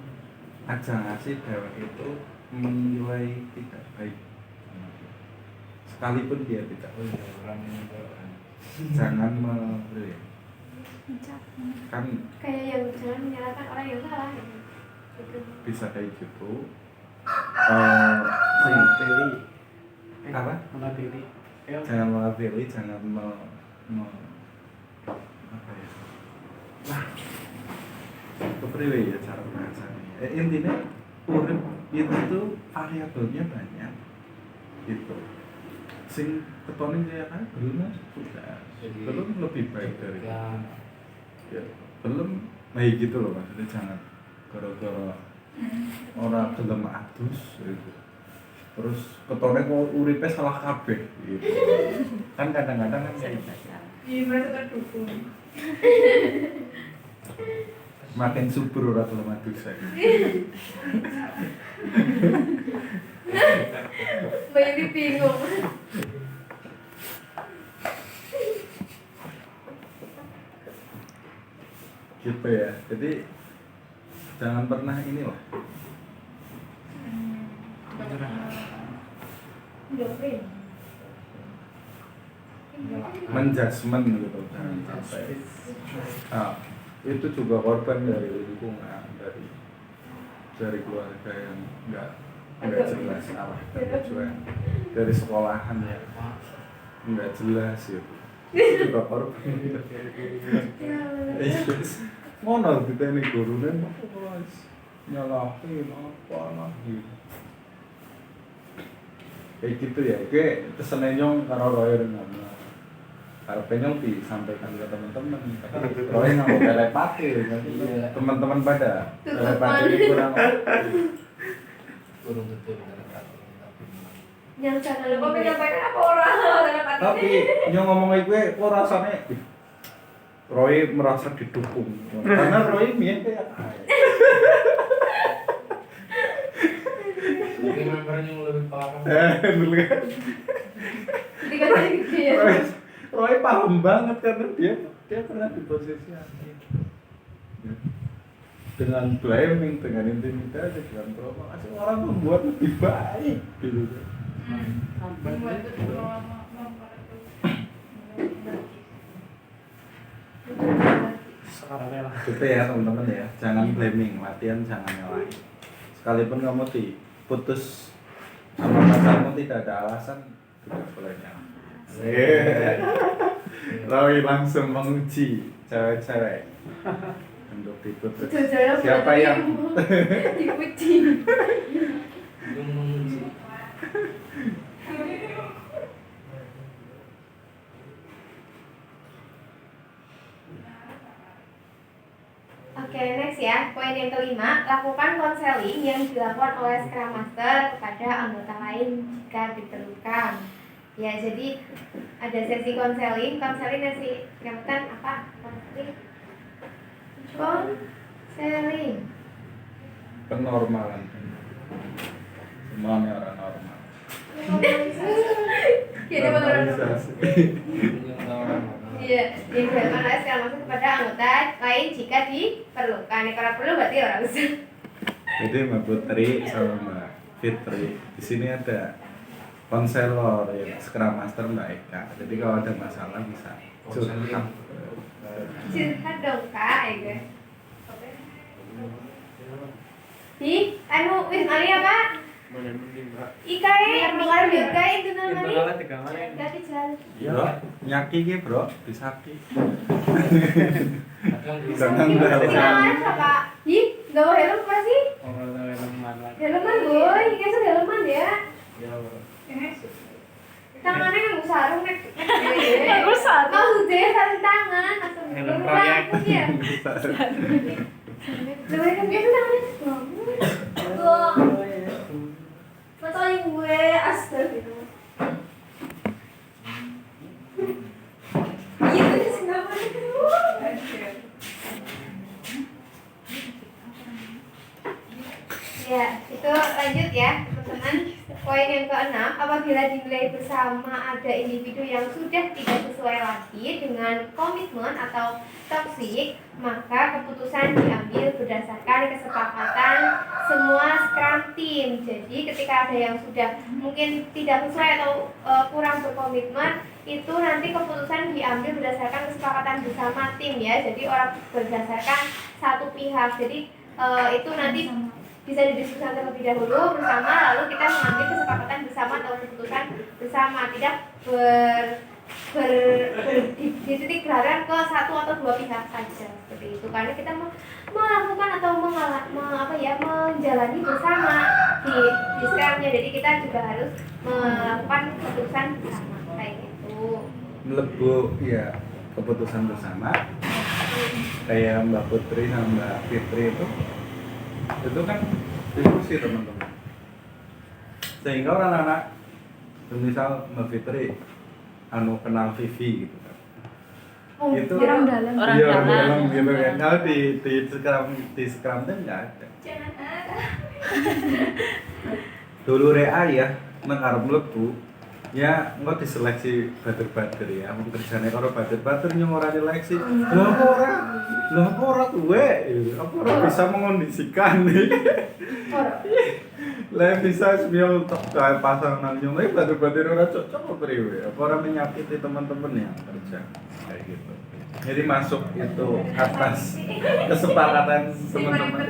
aja ngasih dewek itu menilai tidak baik, sekalipun dia tidak Orang jangan kan Kayak yang jangan menyalahkan orang yang salah. Gitu. bisa kayak gitu. mengadili. Apa? Mengadili. Jangan mengadili, jangan apa ya? Wah, kepriwe ya cara bahasanya. Intinya urip itu variabelnya banyak, gitu. Sing ketone kayak kan belum sudah, belum lebih baik dari ya, belum baik gitu loh maksudnya. Jangan gara-gara orang gelem adus gitu. Terus ketone kok uripe salah kabeh gitu. Kan kadang-kadang kan kayak gitu. Iya, merasa terdukung. Makin subur ora gelem adus saya. Mbak Yudi bingung. Gitu ya. Jadi jangan pernah ini loh. Menjudgment gitu jangan sampai. Nah, itu juga korban dari lingkungan, dari keluarga yang nggak jelas arah tujuan, dari sekolahan ya nggak jelas gitu. Itu juga korban. Ngono kita ini guru dan nyalahin apa lagi. Kayak gitu ya, kayak pesennya nyong karo Roy dengan karena nyong disampaikan ke teman-teman, tapi Roy nggak mau telepati, teman-teman pada telepati kurang. Kurang betul tapi Yang jangan Kalau kau lupa menyampaikan apa orang dalam hati Tapi yang ngomongin gue kok rasanya Roy merasa didukung. Karena Roy mien kayak mungkin membernya yang lebih parah. dulu kan. dikasih gede ya. Roy paham banget karena dia pernah di posisi Andi. Dengan blaming, dengan intimidasi, dengan provokasi orang membuat lebih baik gitu. Membuat itu membuat Sekarang lah. Gitu ya teman-teman ya, jangan blaming, latihan jangan nyalahin. Sekalipun kamu diputus sama pacarmu tidak ada alasan, tidak boleh nyalahin. Roy langsung menguji cewek-cewek untuk diputus. Jujur, Siapa yang dipuji. Belum menguji. Oke, next ya. Poin yang kelima, lakukan konseling yang dilakukan oleh Scrum Master kepada anggota lain jika diperlukan. Ya, jadi ada sesi konseling. Konseling sesi kan apa? Konseling. penormalan? Semuanya orang normal. Kita beneran. Normalisasi. Iya, yang dilakukan oleh Scrum Master kepada anggota lain jika diperlukan. Ya, kalau perlu berarti orang usah. Jadi Mbak Putri sama Mbak Fitri di sini ada konselor ya, Scrum Master Mbak Eka. Jadi kalau ada masalah bisa curhat. Curhat dong kak, ya guys. Di, anu wis nari apa? Mana mending Mbak? Ikae, mengalir juga itu nari. Internalnya 3 kali. Ganti jalan. Bro, nyaki ki bro, disaki. Kadang di Jangan Ini dalam. silakan apa? Ih, nggak mau helm apa sih? orang yang mana? Helman boy, kayak helman ya. Ya, Bro. Tangannya nggak sarung nek. Aku sarung. Maksudnya sarung tangan, langsung Helm belum proyek. rambut ya. Lu kan biasa tangannya bangun. Matanya gue astaga. Iya, terus kenapa? Ya, itu lanjut ya teman-teman. Poin yang keenam, apabila dinilai bersama ada individu yang sudah tidak sesuai lagi dengan komitmen atau toksik, maka keputusan diambil berdasarkan kesepakatan semua Scrum Team. Jadi ketika ada yang sudah mungkin tidak sesuai atau kurang berkomitmen, itu nanti keputusan diambil berdasarkan kesepakatan bersama tim ya. Jadi orang berdasarkan satu pihak. Jadi itu nanti bisa didiskusikan terlebih dahulu bersama, lalu kita mengambil kesepakatan bersama atau keputusan bersama, tidak di titik berat ke satu atau dua pihak saja seperti itu, karena kita melakukan atau menjalani bersama di Scrum-nya. Jadi kita juga harus melakukan keputusan bersama kayak gitu. Melebu ya keputusan bersama kayak Mbak Putri sama Mbak Fitri itu kan diskusi teman-teman, sehingga orang-anak misal Mbak Fitri kenal Vivi gitu kan, itu orang dalam. iya, orang dalam gitu kan. Kalau di Scrum kan nggak ada. Jangan ada. Dulu Rea ya mengarep mlebu ya engko diseleksi bader-bader ya, wong kerjane karo bader-bader nyung ora diseleksi. Lha apa ora kuwe? Apa ora bisa mengondisikan nih? Lah bisa semil tak pasang nang nyung bader-bader ora cocok apa priwe? Apa ora menyakiti teman-teman yang kerja kayak gitu. Jadi masuk itu atas kesepakatan teman-teman.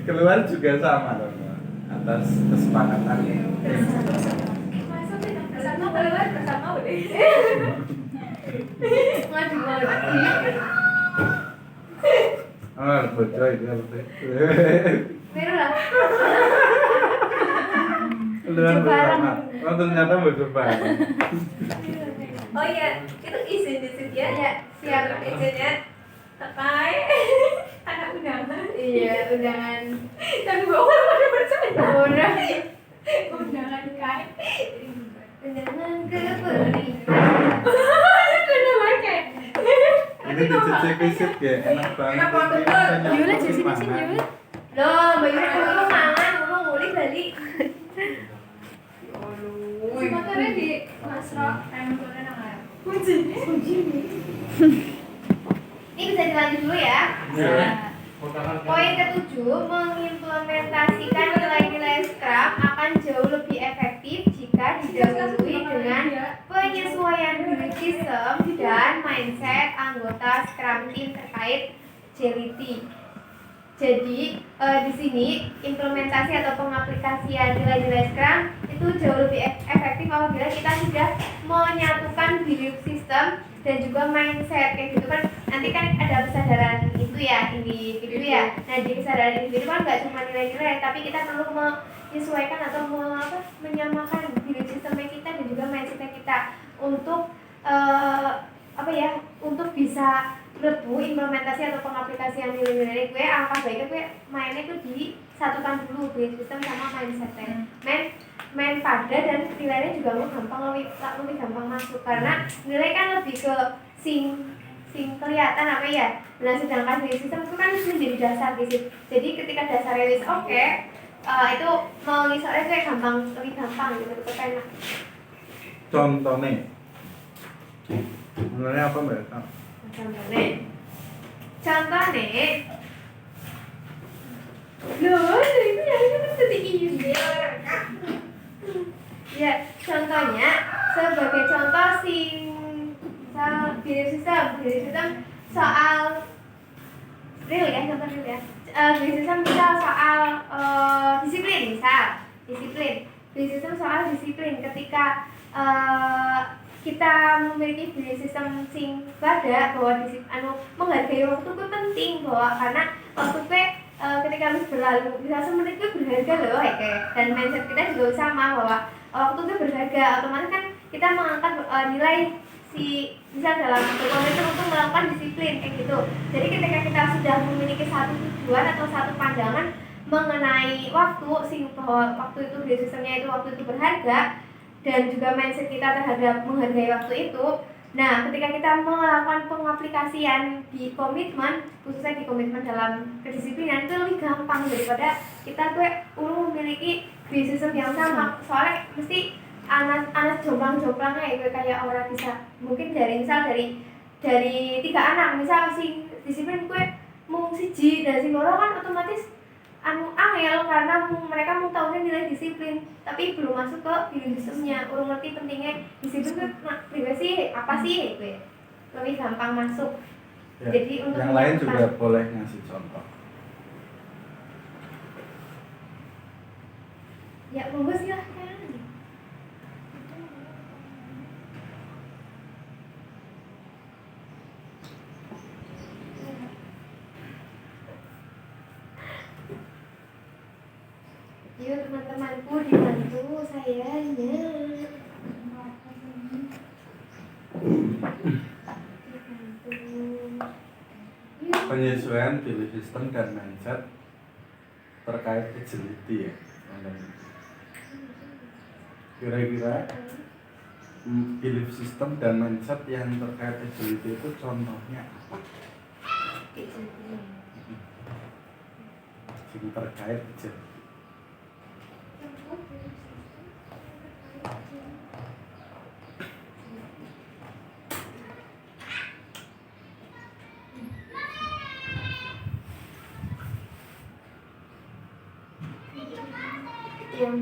Keluar juga sama teman. Atas kesepakatan Bersama keluar bersama udah. Maju bocah itu Biru lah. Luar bersama. Oh ternyata bersama. Oh iya, itu izin di situ ya. Ya, siap. Izin ya. Pakai. Anak undangan. Iya, undangan. Tapi bawa pada percaya. Orang Undangan kai. undangan ke pernikahan. Undangan kai. Ini dicecek visit ya, enak banget. Enak banget, Ini Mbak. rasanya Yula, seperti sini, sini, mangan. Yula. Loh, Mbak Yura dulu mangan, ngomong ngulik balik. Motornya di Masro. Motornya nang air. Kunci. Ini bisa dilanjut dulu ya. Ya. Potongan kan. Poin ke-7, mengimplementasikan nilai-nilai Scrum akan jauh lebih efektif jika didahului dengan penyesuaian belief system dan mindset anggota Scrum team terkait agility. Jadi di sini implementasi atau pengaplikasian nilai-nilai Scrum itu jauh lebih efektif apabila kita sudah menyatukan belief system dan juga mindset kayak gitu kan. Nanti kan ada kesadaran itu ya, individu ya. Nah di kesadaran individu kan nggak cuma nilai-nilai, tapi kita perlu menyesuaikan atau menyamakan belief systemnya kita dan juga mindsetnya kita untuk untuk bisa lebu implementasi atau pengaplikasian nilai-nilai gue. Alangkah baiknya gue mainnya tuh disatukan dulu belief system sama mindsetnya. Main pada dan nilainya juga lebih gampang masuk karena nilai kan lebih ke sing kelihatan apa ya. Nah sedangkan belief system itu kan menjadi dasar di situ. Jadi ketika dasarnya wis oke, itu mau ngisornya kayak lebih gampang gitu, lebih enak. Contohnya, sebenarnya apa Mbak? Contohnya, loh itu yang itu kan seperti ini. Ya, contohnya sebagai contoh belief system soal real ya, contoh real ya. Belief system misal soal disiplin. Belief system soal disiplin ketika kita memiliki belief system sing pada bahwa menghargai waktu itu penting, bahwa karena waktu itu ketika harus berlalu bisa semenit itu berharga loh dan mindset kita juga sama bahwa waktu itu berharga. Otomatis kan kita mengangkat nilai misal dalam berkomitmen untuk melakukan disiplin kayak gitu. Jadi ketika kita sudah memiliki satu tujuan atau satu pandangan mengenai waktu bahwa waktu itu belief systemnya itu waktu itu berharga dan juga mindset kita terhadap menghargai waktu itu. Nah, ketika kita melakukan pengaplikasian di komitmen, khususnya di komitmen dalam kedisiplinan, itu lebih gampang daripada kita memiliki belief system yang sama. Soalnya mesti anak jomplang-jomplangnya ya kayak orang bisa mungkin dari 3 anak, misal si disiplin gue mung siji dan si loro kan otomatis angel karena mereka mau tahunya nilai disiplin tapi belum masuk ke belief systemnya, belum ngerti pentingnya disiplin sih apa sih gue lebih gampang masuk. Ya, Jadi untuk yang lain juga boleh ngasih contoh. Ya monggo silahkan. Yuk teman-temanku dibantu sayanya. Penyesuaian belief system dan mindset terkait agility ya. Kira-kira belief system dan mindset yang terkait agility itu contohnya apa? Yang terkait agility. Yang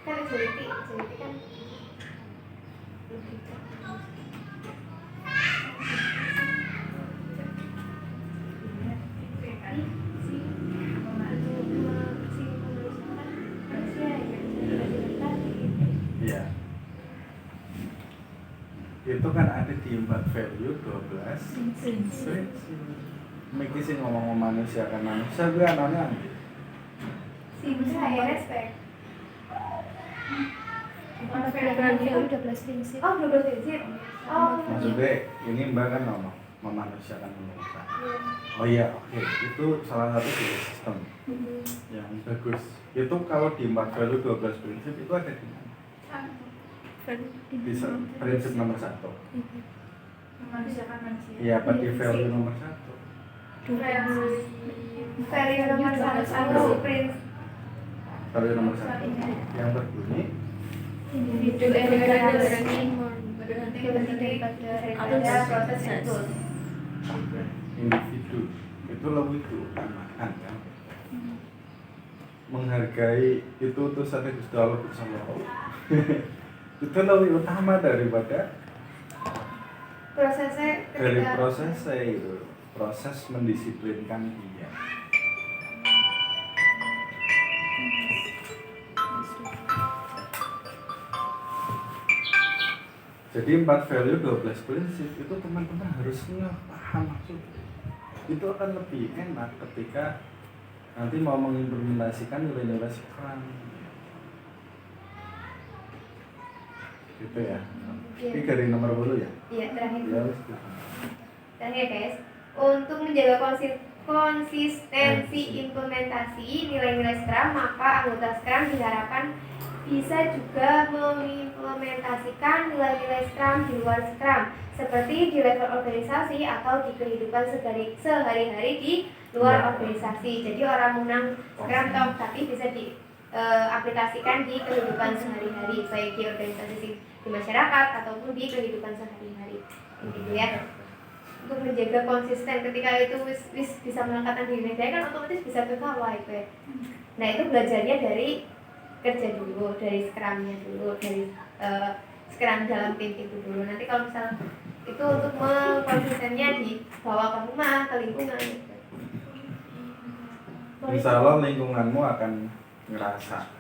kan agility kan Iya. Itu kan ada di 4 value 12 prinsip. Miki sih ngomong manusia kan manusia gue anaknya saya respect. Value 12 prinsip. Oh, 12 prinsip. Oh, maksudnya ini mbak kan ngomong memanusiakan penulisan. Oh iya, oke. Itu salah satu dari sistem yang bagus. Itu kalau di 4 value 12 prinsip itu ada di mana? Bisa prinsip nomor 1. Memanusiakan manusia. Iya, apa di value nomor 1? Value nomor 1 prinsip Value nomor 1 yang berbunyi individu daripada proses and tools. individu itu lebih diutamakan kan, menghargai itu utusannya Gusti Allah bersama Allah. Itu lebih utama daripada Prosesnya dari ketika prosesnya itu, proses mendisiplinkan dia. Jadi 4 value 12 prinsip itu teman-teman harus paham maksudnya. Itu akan lebih enak ketika nanti mau mengimplementasikan nilai-nilai Scrum. Gitu ya. Iya. Ini dari nomor 10 ya? Iya, terakhir. Ya, wis. Terakhir guys, untuk menjaga konsistensi implementasi nilai-nilai Scrum, maka anggota Scrum diharapkan bisa juga mengimplementasikan nilai-nilai Scrum di luar Scrum, seperti di level organisasi atau di kehidupan sehari-hari di luar organisasi. Jadi orang menang Scrum Talk tapi bisa diaplikasikan di kehidupan sehari-hari, baik di organisasi di masyarakat ataupun di kehidupan sehari-hari. Gitu ya. Untuk menjaga konsisten ketika itu wis bisa melekatkan diri kan otomatis bisa ke bawah itu ya. Nah itu belajarnya dari kerja dulu, dari Scrumnya dulu, dari Scrum dalam tim itu dulu. Nanti kalau misal itu untuk konsistennya dibawa ke rumah, ke lingkungan gitu. Insya Allah lingkunganmu akan ngerasa